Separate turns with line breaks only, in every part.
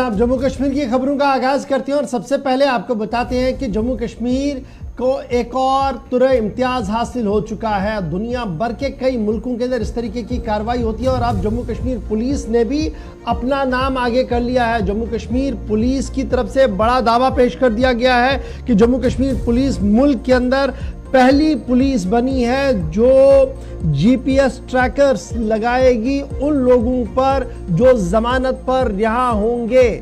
آپ جموں کشمیر کی خبروں کا آغاز کرتے ہیں اور سب سے پہلے آپ کو بتاتے ہیں کہ جموں کشمیر کو ایک اور طرح امتیاز حاصل ہو چکا ہے۔ دنیا بھر کے کئی ملکوں کے اندر اس طریقے کی کارروائی ہوتی ہے اور اب جموں کشمیر پولیس نے بھی اپنا نام آگے کر لیا ہے۔ جموں کشمیر پولیس کی طرف سے بڑا دعویٰ پیش کر دیا گیا ہے کہ جموں کشمیر پولیس ملک کے اندر پہلی پولیس بنی ہے جو جی پی ایس ٹریکرز لگائے گی ان لوگوں پر جو ضمانت پر رہا ہوں گے۔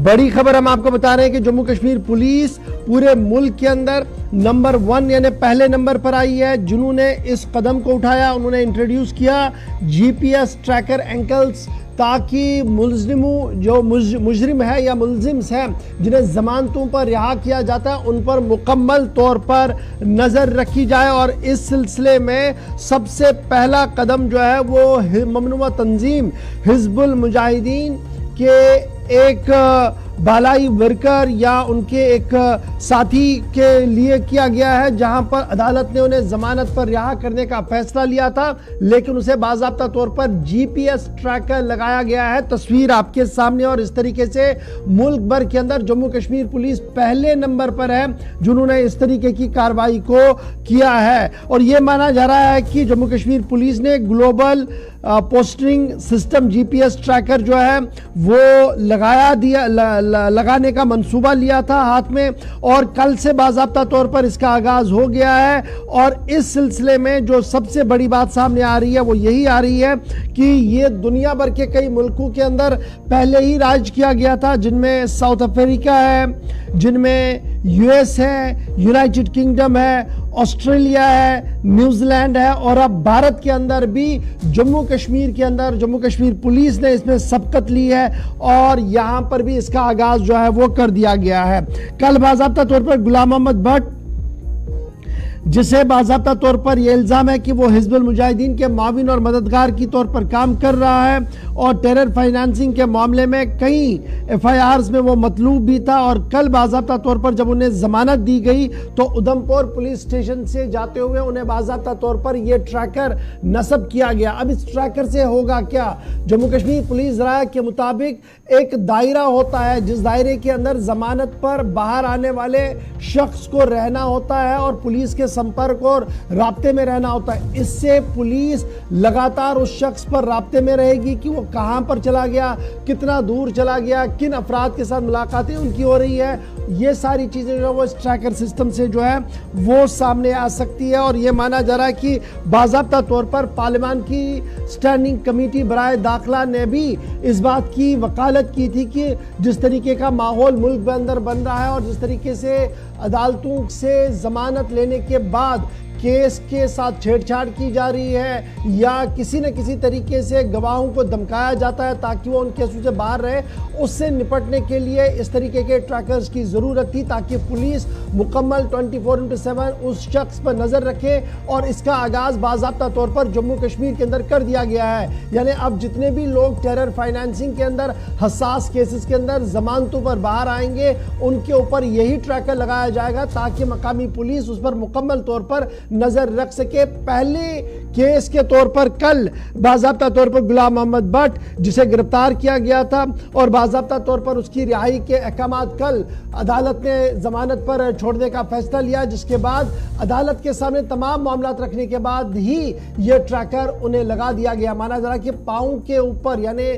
بڑی خبر ہم آپ کو بتا رہے ہیں کہ جموں کشمیر پولیس پورے ملک کے اندر نمبر 1 یعنی پہلے نمبر پر آئی ہے جنہوں نے اس قدم کو اٹھایا۔ انہوں نے انٹروڈیوس کیا جی پی ایس ٹریکر اینکلز تاکہ جو مجرم ہے یا ملزمز ہیں جنہیں ضمانتوں پر رہا کیا جاتا ہے ان پر مکمل طور پر نظر رکھی جائے، اور اس سلسلے میں سب سے پہلا قدم جو ہے وہ ممنوعہ تنظیم حزب المجاہدین کے ایک بالائی ورکر یا ان کے ایک ساتھی کے لیے کیا گیا ہے، جہاں پر عدالت نے انہیں ضمانت پر رہا کرنے کا فیصلہ لیا تھا لیکن اسے باضابطہ طور پر جی پی ایس ٹریکر لگایا گیا ہے۔ تصویر آپ کے سامنے، اور اس طریقے سے ملک بھر کے اندر جموں کشمیر پولیس پہلے نمبر پر ہے جنہوں نے اس طریقے کی کارروائی کو کیا ہے، اور یہ مانا جا رہا ہے کہ جموں کشمیر پولیس نے گلوبل پوسٹنگ سسٹم جی پی ایس ٹریکر جو ہے وہ لگانے کا منصوبہ لیا تھا ہاتھ میں، اور کل سے باضابطہ طور پر اس کا آغاز ہو گیا ہے۔ اور اس سلسلے میں جو سب سے بڑی بات سامنے آ رہی ہے وہ یہی آ رہی ہے کہ یہ دنیا بھر کے کئی ملکوں کے اندر پہلے ہی راج کیا گیا تھا، جن میں ساؤتھ افریقہ ہے، جن میں یو ایس ہے، یونائٹڈ کنگڈم ہے، آسٹریلیا ہے، نیوزی لینڈ ہے، اور اب بھارت کے اندر بھی جموں کشمیر کے اندر جموں کشمیر پولیس نے اس میں سبقت لی ہے اور یہاں پر بھی اس کا آغاز جو ہے وہ کر دیا گیا ہے۔ کل باضابطہ طور پر غلام محمد بٹ، جسے باضابطہ طور پر یہ الزام ہے کہ وہ حزب المجاہدین کے معاون اور مددگار کی طور پر کام کر رہا ہے اور ٹیرر فائنانسنگ کے معاملے میں کئی ایف آئی آرز میں وہ مطلوب بھی تھا، اور کل باضابطہ طور پر جب انہیں ضمانت دی گئی تو ادھمپور پولیس اسٹیشن سے جاتے ہوئے انہیں باضابطہ طور پر یہ ٹریکر نصب کیا گیا۔ اب اس ٹریکر سے ہوگا کیا؟ جموں کشمیر پولیس ذرائع کے مطابق ایک دائرہ ہوتا ہے جس دائرے کے اندر ضمانت پر باہر آنے والے شخص کو رہنا ہوتا ہے اور پولیس کے سمپرک اور رابطے میں رہنا ہوتا ہے۔ اس سے پولیس لگاتار اس شخص پر رابطے میں رہے گی کہ وہ کہاں پر چلا گیا، کتنا دور چلا گیا، کن افراد کے ساتھ ملاقاتیں ان کی ہو رہی ہے۔ یہ ساری چیزیں جو ہے وہ اس ٹریکر سسٹم سے جو ہے وہ سامنے آ سکتی ہے، اور یہ مانا جا رہا ہے کہ باضابطہ طور پر پارلیمان کی اسٹینڈنگ کمیٹی برائے داخلہ نے بھی اس بات کی وکالت کی تھی کہ جس طریقے کا ماحول ملک کے اندر بن رہا ہے اور جس طریقے سے عدالتوں سے ضمانت لینے کے بعد کیس کے ساتھ چھیڑ چھاڑ کی جا رہی ہے یا کسی نہ کسی طریقے سے گواہوں کو دھمکایا جاتا ہے تاکہ وہ ان کیسوں سے باہر رہے، اس سے نپٹنے کے لیے اس طریقے کے ٹریکرز کی ضرورت تھی تاکہ پولیس مکمل 24/7 اس شخص پر نظر رکھے، اور اس کا آغاز باضابطہ طور پر جموں کشمیر کے اندر کر دیا گیا ہے۔ یعنی اب جتنے بھی لوگ ٹیرر فائنانسنگ کے اندر حساس کیسز کے اندر ضمانتوں پر باہر آئیں گے ان کے اوپر یہی ٹریکر لگایا جائے گا تاکہ مقامی پولیس اس پر مکمل طور پر نظر رکھ سکے۔ پہلے کیس کے طور پر کل باضابطہ طور پر غلام محمد بٹ جسے گرفتار کیا گیا تھا اور باضابطہ طور پر اس کی رہائی کے احکامات کل عدالت نے ضمانت پر چھوڑنے کا فیصلہ لیا، جس کے بعد عدالت کے سامنے تمام معاملات رکھنے کے بعد ہی یہ ٹریکر انہیں لگا دیا گیا۔ مانا جا رہا کہ پاؤں کے اوپر یعنی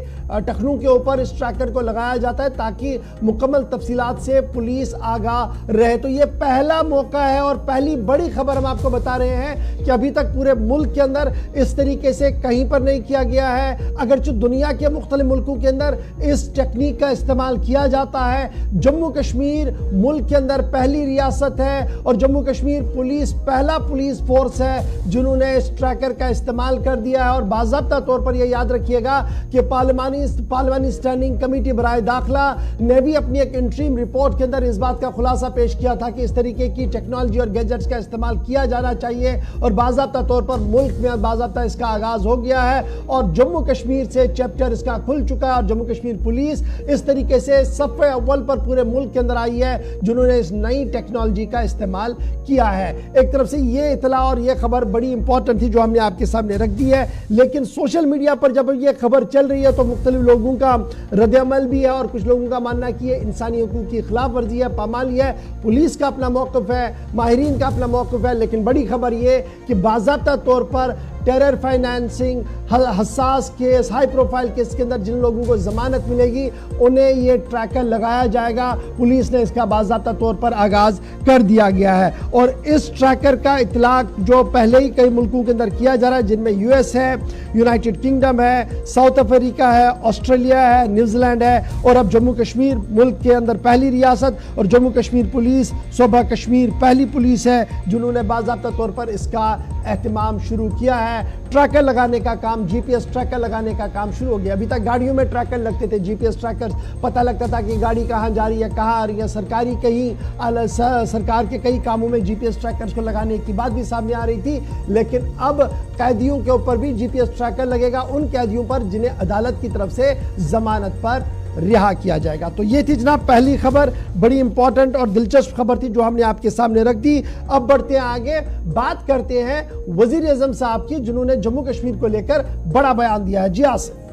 ٹخنوں کے اوپر اس ٹریکر کو لگایا جاتا ہے تاکہ مکمل تفصیلات سے پولیس آگاہ رہے۔ تو یہ پہلا موقع ہے اور پہلی بڑی خبر ہم آپ کو بتا رہے ہیں کہ ابھی تک پورے ملک کے اندر اس طریقے سے کہیں پر نہیں کیا گیا ہے، اگرچہ دنیا کے مختلف ملکوں کے اندر اس ٹیکنیک کا استعمال کیا جاتا ہے۔ جموں کشمیر ملک کے اندر پہلی ریاست ہے اور جموں کشمیر پولیس پہلا پولیس فورس ہے جنہوں نے اس ٹریکر کا استعمال کر دیا ہے، اور باضابطہ طور پر یہ یاد رکھیے گا کہ پارلیمانی اسٹینڈنگ کمیٹی برائے داخلہ نے بھی اپنی ایک انٹریم رپورٹ کے اندر اس بات کا خلاصہ پیش کیا تھا کہ اس طریقے کی ٹیکنالوجی اور گیجٹس کا استعمال کیا جانا جانا چاہیے اور باضابطہ طور پر ملک میں باضابطہ اس کا آغاز ہو گیا ہے اور جموں کشمیر سے چیپٹر اس کا کھل چکا ہے اور جموں کشمیر پولیس اس طریقے سے صف اول پر پورے ملک کے اندر آئی ہے جنہوں نے اس نئی ٹیکنالوجی کا استعمال کیا ہے۔ ایک طرف سے یہ اطلاع اور یہ خبر بڑی امپورٹنٹ تھی جو ہم نے آپ کے سامنے رکھ دی ہے، لیکن سوشل میڈیا پر جب یہ خبر چل رہی ہے تو مختلف لوگوں کا رد عمل بھی ہے اور کچھ لوگوں کا ماننا ہے کہ یہ انسانی حقوق کی خلاف ورزی ہے، پامالی ہے۔ پولیس کا اپنا موقف ہے، ماہرین کا اپنا موقف ہے، لیکن بڑی خبر یہ کہ باضابطہ طور پر ٹیرر فائنانسنگ، حساس کیس، ہائی پروفائل کیس کے اندر جن لوگوں کو ضمانت ملے گی انہیں یہ ٹریکر لگایا جائے گا۔ پولیس نے اس کا باضابطہ طور پر آغاز کر دیا گیا ہے اور اس ٹریکر کا اطلاق جو پہلے ہی کئی ملکوں کے اندر کیا جا رہا ہے جن میں یو ایس ہے، یونائٹڈ کنگڈم ہے، ساؤتھ افریقہ ہے، آسٹریلیا ہے، نیوزی لینڈ ہے اور اب جموں کشمیر ملک کے اندر پہلی ریاست اور جموں کشمیر پولیس صوبہ کشمیر پہلی پولیس ہے جنہوں نے باضابطہ طور پر اس کا اہتمام شروع کیا ہے۔ ٹریکر لگانے کا کام، جی پی ایس ٹریکر لگانے کا کام شروع ہو گیا۔ ابھی تک گاڑیوں میں ٹریکر لگتے تھے، جی پی ایس ٹریکر، پتہ لگتا تھا کہ گاڑی کہاں جا رہی ہے، کہاں آ رہی ہے، سرکار کے کئی کاموں میں جی پی ایس ٹریکرز کو لگانے کی بات بھی سامنے آ رہی تھی، لیکن اب قیدیوں کے اوپر بھی جی پی ایس ٹریکر لگے گا، ان قیدیوں پر جنہیں عدالت کی طرف سے ضمانت پر رہا کیا جائے گا۔ تو یہ تھی جناب پہلی خبر، بڑی امپورٹنٹ اور دلچسپ خبر تھی جو ہم نے آپ کے سامنے رکھ دی۔ اب بڑھتے ہیں آگے، بات کرتے ہیں وزیر اعظم صاحب کی جنہوں نے جموں کشمیر کو لے کر بڑا بیان دیا ہے۔ جی آصف۔